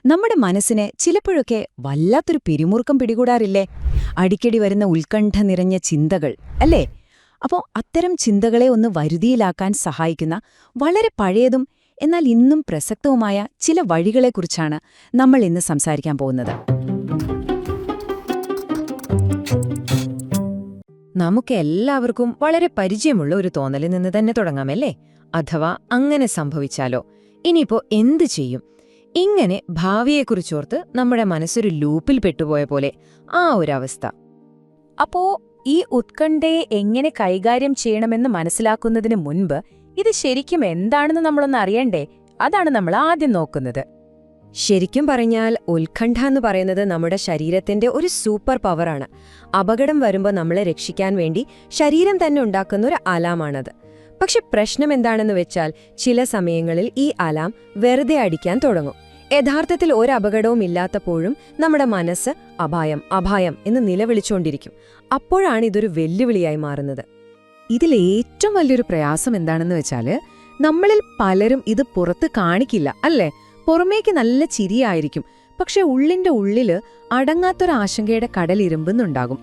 നമ്മുടെ മനസ്സിന് ചിലപ്പോഴൊക്കെ വല്ലാത്തൊരു പിരിമുറുക്കം പിടികൂടാറില്ലേ? അടിക്കടി വരുന്ന ഉത്കണ്ഠ നിറഞ്ഞ ചിന്തകൾ അല്ലേ? അത്തരം ചിന്തകളെ ഒന്ന് വരുതിയിലാക്കാൻ സഹായിക്കുന്ന വളരെ പഴയതും എന്നാൽ ഇന്നും പ്രസക്തവുമായ ചില വഴികളെക്കുറിച്ചാണ് നമ്മൾ ഇന്ന് സംസാരിക്കാൻ പോകുന്നത്. നമുക്ക് എല്ലാവർക്കും വളരെ പരിചയമുള്ള ഒരു തോന്നലിൽ നിന്ന് തന്നെ തുടങ്ങാമല്ലേ? അഥവാ അങ്ങനെ സംഭവിച്ചാലോ, ഇനിയിപ്പോ എന്തു ചെയ്യും? ഇങ്ങനെ ഭാവിയെക്കുറിച്ചോർത്ത് നമ്മുടെ മനസ്സൊരു ലൂപ്പിൽ പെട്ടുപോയ പോലെ ആ ഒരവസ്ഥ. അപ്പോ ഈ ഉത്കണ്ഠയെ എങ്ങനെ കൈകാര്യം ചെയ്യണമെന്ന് മനസ്സിലാക്കുന്നതിന് മുൻപ് ഇത് ശരിക്കും എന്താണെന്ന് നമ്മളൊന്ന് അറിയണ്ടേ? അതാണ് നമ്മൾ ആദ്യം നോക്കുന്നത്. ശരിക്കും പറഞ്ഞാൽ ഉത്കണ്ഠ എന്ന് പറയുന്നത് നമ്മുടെ ശരീരത്തിന്റെ ഒരു സൂപ്പർ പവറാണ്. അപകടം വരുമ്പോൾ നമ്മളെ രക്ഷിക്കാൻ വേണ്ടി ശരീരം തന്നെ ഉണ്ടാക്കുന്ന ഒരു അലാമാണത്. പക്ഷെ പ്രശ്നം എന്താണെന്ന് വെച്ചാൽ ചില സമയങ്ങളിൽ ഈ അലാം വെറുതെ അടിക്കാൻ തുടങ്ങും. യഥാർത്ഥത്തിൽ ഒരു അപകടവും ഇല്ലാത്തപ്പോഴും നമ്മുടെ മനസ്സ് അപായം അപായം എന്ന് നിലവിളിച്ചുകൊണ്ടിരിക്കും. അപ്പോഴാണ് ഇതൊരു വെല്ലുവിളിയായി മാറുന്നത്. ഇതിലേറ്റവും വലിയൊരു പ്രയാസം എന്താണെന്ന് വെച്ചാല് നമ്മളിൽ പലരും ഇത് പുറത്ത് കാണിക്കില്ല അല്ലേ? പുറമേക്ക് നല്ല ചിരിയായിരിക്കും, പക്ഷെ ഉള്ളിന്റെ ഉള്ളില് അടങ്ങാത്തൊരാശങ്കയുടെ കടലിരുമ്പുന്നുണ്ടാകും.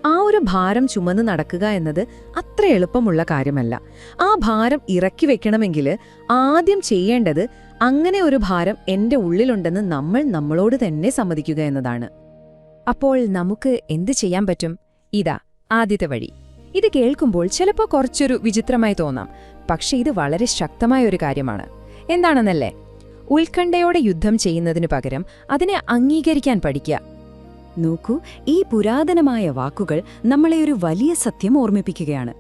ആ ഒരു ഭാരം ചുമന്ന് നടക്കുക എന്നത് അത്ര എളുപ്പമുള്ള കാര്യമല്ല. ആ ഭാരം ഇറക്കി വെക്കണമെങ്കിൽ ആദ്യം ചെയ്യേണ്ടത് അങ്ങനെ ഒരു ഭാരം എന്റെ ഉള്ളിലുണ്ടെന്ന് നമ്മൾ നമ്മളോട് തന്നെ സമ്മതിക്കുക എന്നതാണ്. അപ്പോൾ നമുക്ക് എന്ത് ചെയ്യാൻ പറ്റും? ഇതാ ആദ്യത്തെ വഴി. ഇത് കേൾക്കുമ്പോൾ ചിലപ്പോൾ കുറച്ചൊരു വിചിത്രമായി തോന്നാം, പക്ഷെ ഇത് വളരെ ശക്തമായ ഒരു കാര്യമാണ്. എന്താണെന്നല്ലേ? ഉത്കണ്ഠയോടെ യുദ്ധം ചെയ്യുന്നതിനു പകരം അതിനെ അംഗീകരിക്കാൻ പഠിക്കുക. നോക്കൂ, ഈ പുരാതനമായ വാക്കുകൾ നമ്മളെ ഒരു വലിയ സത്യം ഓർമ്മിപ്പിക്കുകയാണ്.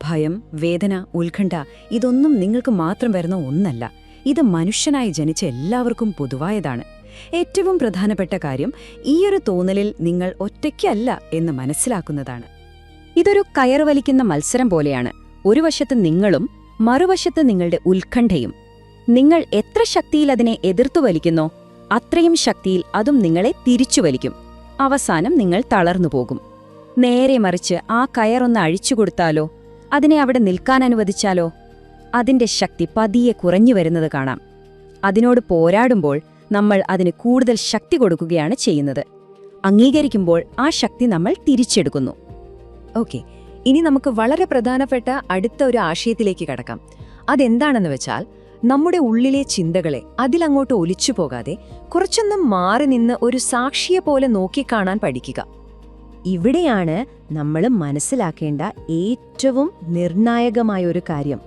ഭയം, വേദന, ഉത്കണ്ഠ ഇതൊന്നും നിങ്ങൾക്ക് മാത്രം വരുന്ന ഒന്നല്ല. ഇത് മനുഷ്യനായി ജനിച്ച എല്ലാവർക്കും പൊതുവായതാണ്. ഏറ്റവും പ്രധാനപ്പെട്ട കാര്യം ഈയൊരു തോന്നലിൽ നിങ്ങൾ ഒറ്റയ്ക്കല്ല എന്ന് മനസ്സിലാക്കുന്നതാണ്. ഇതൊരു കയറുവലിക്കുന്ന മത്സരം പോലെയാണ്. ഒരു വശത്ത് നിങ്ങളും മറുവശത്ത് നിങ്ങളുടെ ഉത്കണ്ഠയും. നിങ്ങൾ എത്ര ശക്തിയിൽ അതിനെ എതിർത്തു വലിക്കുന്നോ അത്രയും ശക്തിയിൽ അതും നിങ്ങളെ തിരിച്ചു വലിക്കും. അവസാനം നിങ്ങൾ തളർന്നുപോകും. നേരെ മറിച്ച് ആ കയറൊന്ന് അഴിച്ചുകൊടുത്താലോ, അതിനെ അവിടെ നിൽക്കാൻ അനുവദിച്ചാലോ, അതിന്റെ ശക്തി പതിയെ കുറഞ്ഞു വരുന്നത് കാണാം. അതിനോട് പോരാടുമ്പോൾ നമ്മൾ അതിന് കൂടുതൽ ശക്തി കൊടുക്കുകയാണ് ചെയ്യുന്നത്. അംഗീകരിക്കുമ്പോൾ ആ ശക്തി നമ്മൾ തിരിച്ചെടുക്കുന്നു. ഓക്കെ, ഇനി നമുക്ക് വളരെ പ്രധാനപ്പെട്ട അടുത്ത ഒരു ആശയത്തിലേക്ക് കടക്കാം. അതെന്താണെന്ന് വെച്ചാൽ, നമ്മുടെ ഉള്ളിലെ ചിന്തകളെ അതിലങ്ങോട്ട് ഒലിച്ചു പോകാതെ കുറച്ചൊന്ന് മാറി നിന്ന് ഒരു സാക്ഷിയെ പോലെ നോക്കിക്കാണാൻ പഠിക്കുക. ഇവിടെയാണ് നമ്മൾ മനസ്സിലാക്കേണ്ട ഏറ്റവും നിർണായകമായ ഒരു കാര്യം.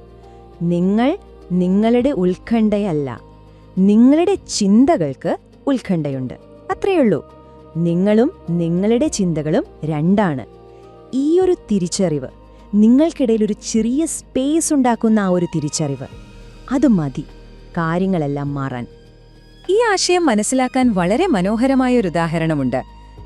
നിങ്ങൾ നിങ്ങളുടെ ഉത്കണ്ഠയല്ല, നിങ്ങളുടെ ചിന്തകൾക്ക് ഉത്കണ്ഠയുണ്ട്. അത്രയുള്ളൂ. നിങ്ങളും നിങ്ങളുടെ ചിന്തകളും രണ്ടാണ്. ഈയൊരു തിരിച്ചറിവ്, നിങ്ങൾക്കിടയിൽ ഒരു ചെറിയ സ്പേസ് ഉണ്ടാക്കുന്ന ആ ഒരു തിരിച്ചറിവ്, അത് മതി കാര്യങ്ങളെല്ലാം മാറാൻ. ഈ ആശയം മനസ്സിലാക്കാൻ വളരെ മനോഹരമായൊരു ഉദാഹരണമുണ്ട്.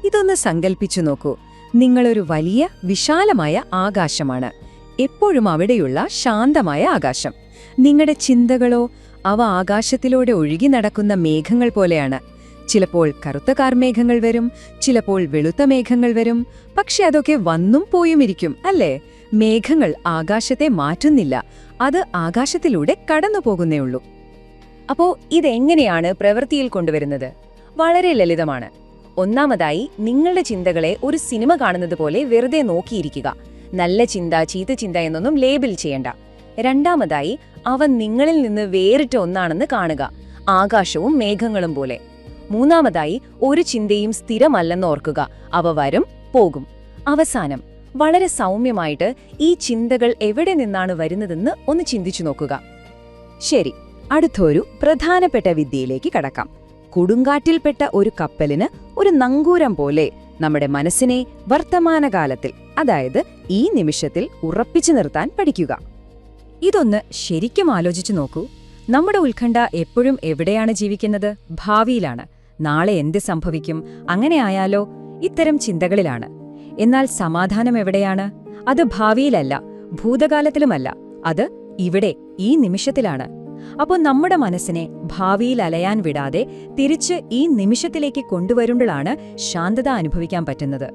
ഇതൊന്ന് സങ്കൽപ്പിച്ചു നോക്കൂ. നിങ്ങളൊരു വലിയ വിശാലമായ ആകാശമാണ്. എപ്പോഴും അവിടെയുള്ള ശാന്തമായ ആകാശം. നിങ്ങളുടെ ചിന്തകളോ അവ ആകാശത്തിലൂടെ ഒഴുകി നടക്കുന്ന മേഘങ്ങൾ പോലെയാണ്. ചിലപ്പോൾ കറുത്ത കാർമേഘങ്ങൾ വരും, ചിലപ്പോൾ വെളുത്ത മേഘങ്ങൾ വരും. പക്ഷെ അതൊക്കെ വന്നും പോയുമിരിക്കും അല്ലേ? മേഘങ്ങൾ ആകാശത്തെ മാറ്റുന്നില്ല, അത് ആകാശത്തിലൂടെ കടന്നുപോകുന്നേയുള്ളൂ. അപ്പോ ഇതെങ്ങനെയാണ് പ്രവൃത്തിയിൽ കൊണ്ടുവരുന്നത്? വളരെ ലളിതമാണ്. ഒന്നാമതായി, നിങ്ങളുടെ ചിന്തകളെ ഒരു സിനിമ കാണുന്നത് പോലെ വെറുതെ നോക്കിയിരിക്കുക. നല്ല ചിന്ത, ചീത്ത ചിന്ത എന്നൊന്നും ലേബിൾ ചെയ്യണ്ട. രണ്ടാമതായി, അവ നിങ്ങളിൽ നിന്ന് വേറിട്ട ഒന്നാണെന്ന് കാണുക, ആകാശവും മേഘങ്ങളും പോലെ. മൂന്നാമതായി, ഒരു ചിന്തയും സ്ഥിരമല്ലെന്ന് ഓർക്കുക, അവ വരും പോകും. അവസാനം, വളരെ സൗമ്യമായിട്ട് ഈ ചിന്തകൾ എവിടെ നിന്നാണ് വരുന്നതെന്ന് ഒന്ന് ചിന്തിച്ചു നോക്കുക. ശരി, അടുത്തൊരു പ്രധാനപ്പെട്ട വിദ്യയിലേക്ക് കടക്കാം. കൊടുങ്കാറ്റിൽപ്പെട്ട ഒരു കപ്പലിന് ഒരു നങ്കൂരം പോലെ നമ്മുടെ മനസ്സിനെ വർത്തമാനകാലത്തിൽ, അതായത് ഈ നിമിഷത്തിൽ ഉറപ്പിച്ചു നിർത്താൻ പഠിക്കുക. ഇതൊന്ന് ശരിക്കും ആലോചിച്ചു നോക്കൂ. നമ്മുടെ ഉത്കണ്ഠ എപ്പോഴും എവിടെയാണ് ജീവിക്കുന്നത്? ഭാവിയിലാണ്. നാളെ എന്ത് സംഭവിക്കും, അങ്ങനെ ആയാലോ, ഇത്തരം ചിന്തകളിലാണ്. എന്നാൽ സമാധാനം എവിടെയാണ്? അത് ഭാവിയിലല്ല, ഭൂതകാലത്തിലുമല്ല, അത് ഇവിടെ ഈ നിമിഷത്തിലാണ്. അപ്പോൾ നമ്മുടെ മനസ്സിനെ ഭാവിയിൽ അലയാൻ വിടാതെ തിരിച്ച് ഈ നിമിഷത്തിലേക്ക് കൊണ്ടുവരുമ്പോഴാണ് ശാന്തത അനുഭവിക്കാൻ പറ്റുന്നത്.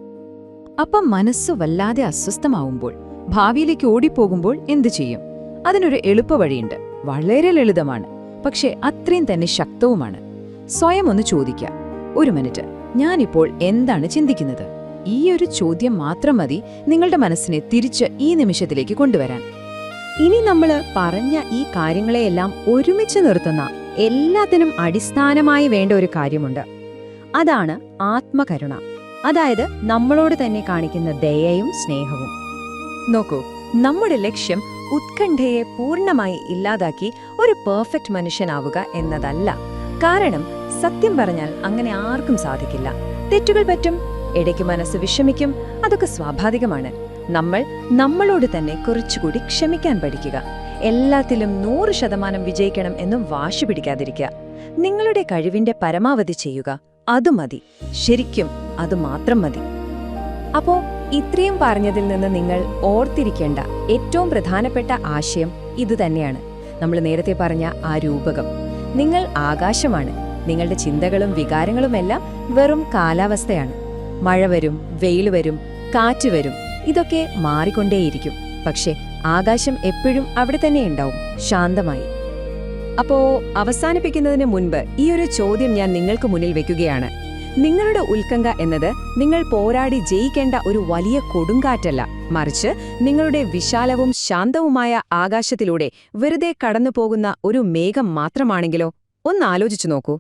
അപ്പം മനസ്സ് വല്ലാതെ അസ്വസ്ഥമാവുമ്പോൾ, ഭാവിയിലേക്ക് ഓടിപ്പോകുമ്പോൾ എന്തു ചെയ്യും? അതിനൊരു എളുപ്പവഴിയുണ്ട്. വളരെ ലളിതമാണ്, പക്ഷേ അത്രയും തന്നെ ശക്തവുമാണ്. സ്വയം ഒന്ന് ചോദിക്കുക, ഒരു മിനിറ്റ്, ഞാനിപ്പോൾ എന്താണ് ചിന്തിക്കുന്നത്? ഈ ഒരു ചോദ്യം മാത്രം മതി നിങ്ങളുടെ മനസ്സിനെ തിരിച്ച് ഈ നിമിഷത്തിലേക്ക് കൊണ്ടുവരാൻ. ഇനി നമ്മൾ പറഞ്ഞ ഈ കാര്യങ്ങളെയെല്ലാം ഒരുമിച്ച് നിർത്തുന്ന എല്ലാത്തിനും അടിസ്ഥാനമായി വേണ്ട ഒരു കാര്യമുണ്ട്. അതാണ് ആത്മകരുണ. അതായത് നമ്മളോട് തന്നെ കാണിക്കുന്ന ദയയും സ്നേഹവും. നോക്കൂ, നമ്മുടെ ലക്ഷ്യം ഉത്കണ്ഠയെ പൂർണ്ണമായി ഇല്ലാതാക്കി ഒരു പെർഫെക്റ്റ് മനുഷ്യനാവുക എന്നതല്ല. കാരണം സത്യം പറഞ്ഞാൽ അങ്ങനെ ആർക്കും സാധിക്കില്ല. തെറ്റുകൾ പറ്റും, ഇടയ്ക്ക് മനസ്സ് വിഷമിക്കും, അതൊക്കെ സ്വാഭാവികമാണ്. നമ്മൾ നമ്മളോട് തന്നെ കുറച്ചുകൂടി ക്ഷമിക്കാൻ പഠിക്കുക. എല്ലാത്തിലും 100% വിജയിക്കണം എന്നും വാശി പിടിക്കാതിരിക്കുക. നിങ്ങളുടെ കഴിവിന്റെ പരമാവധി ചെയ്യുക, അത് മതി. ശരിക്കും അത് മാത്രം മതി. അപ്പോ ഇത്രയും പറഞ്ഞതിൽ നിന്ന് നിങ്ങൾ ഓർത്തിരിക്കേണ്ട ഏറ്റവും പ്രധാനപ്പെട്ട ആശയം ഇതുതന്നെയാണ്. നമ്മൾ നേരത്തെ പറഞ്ഞ ആ രൂപകം. നിങ്ങൾ ആകാശമാണ്. നിങ്ങളുടെ ചിന്തകളും വികാരങ്ങളുമെല്ലാം വെറും കാലാവസ്ഥയാണ്. മഴ വരും, വെയിൽ വരും, കാറ്റ് വരും, ഇതൊക്കെ മാറിക്കൊണ്ടേയിരിക്കും. പക്ഷേ ആകാശം എപ്പോഴും അവിടെ തന്നെ ഉണ്ടാവും, ശാന്തമായി. അപ്പോ അവസാനിപ്പിക്കുന്നതിന് മുൻപ് ഈ ഒരു ചോദ്യം ഞാൻ നിങ്ങൾക്ക് മുന്നിൽ വെക്കുകയാണ്. നിങ്ങളുടെ ഉത്കണ്ഠ എന്നത് നിങ്ങൾ പോരാടി ജയിക്കേണ്ട ഒരു വലിയ കൊടുങ്കാറ്റല്ല, മറിച്ച് നിങ്ങളുടെ വിശാലവും ശാന്തവുമായ ആകാശത്തിലൂടെ വെറുതെ കടന്നുപോകുന്ന ഒരു മേഘം മാത്രമാണെങ്കിലോ? ഒന്ന് ആലോചിച്ചു നോക്കൂ.